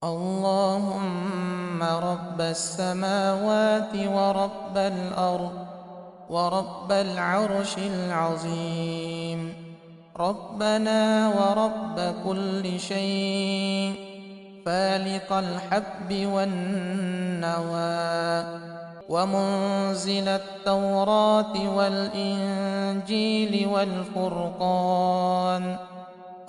اللهم رب السماوات ورب الأرض ورب العرش العظيم، ربنا ورب كل شيء، فالق الحب والنوى، ومنزل التوراة والإنجيل والفرقان،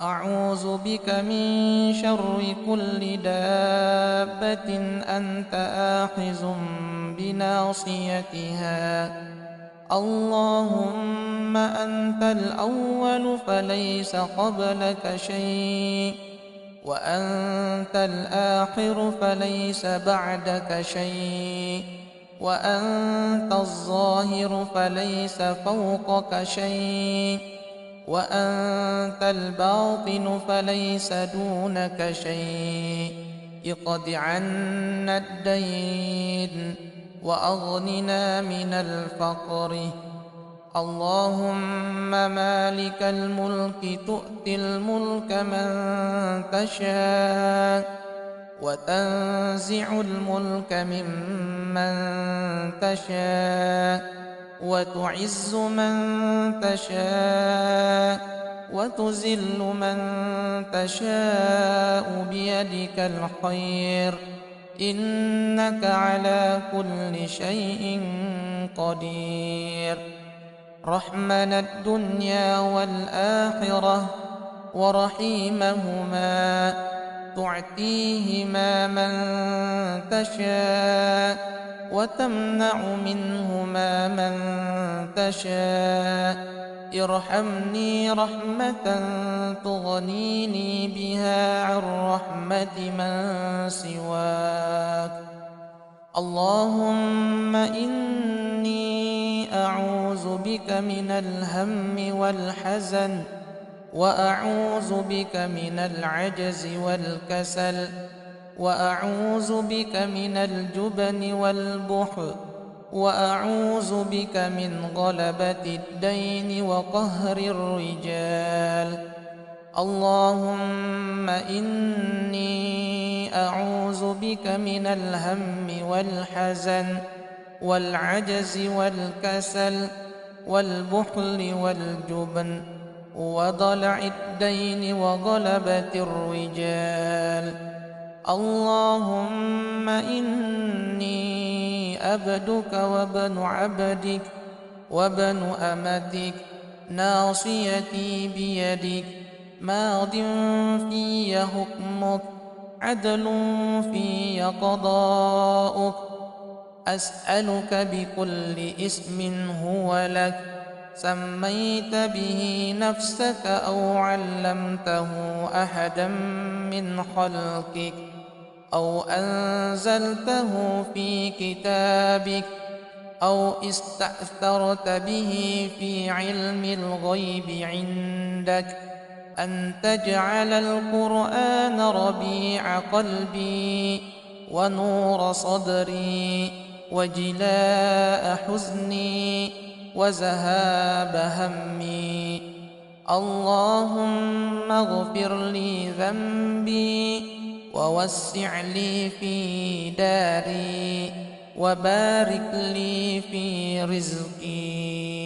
أعوذ بك من شر كل دابة أنت آخذ بناصيتها. اللهم أنت الأول فليس قبلك شيء، وأنت الآخر فليس بعدك شيء، وأنت الظاهر فليس فوقك شيء، وأنت الباطن فليس دونك شيء. اقض عنا الدين وأغننا من الفقر. اللهم مالك الملك تؤتي الملك من تشاء، وتنزع الملك ممن تشاء، وتعز من تشاء، وتذل من تشاء بيدك الخير، إنك على كل شيء قدير. رحمن الدنيا والآخرة ورحيمهما، تعطيهما من تشاء، وتمنع منهما من تشاء. ارحمني رحمة تغنيني بها عن رحمة من سواك. اللهم إني أعوذ بك من الهم والحزن، وأعوذ بك من العجز والكسل، وأعوذ بك من الجبن والبخل، وأعوذ بك من غلبة الدين وقهر الرجال. اللهم إني أعوذ بك من الهم والحزن والعجز والكسل والبخل والجبن وضلع الدين وغلبة الرجال. اللهم إني عبدك وابن عبدك وابن أمتك، ناصيتي بيدك، ماض في حكمك، عدل في قضاؤك. أسألك بكل اسم هو لك سميت به نفسك أو علمته أحدا من خلقك، أو أنزلته في كتابك، أو استأثرت به في علم الغيب عندك، أن تجعل القرآن ربيع قلبي ونور صدري وجلاء حزني وذهاب همي. اللهم اغفر لي ذنبي ووسع لي في داري وبارك لي في رزقي.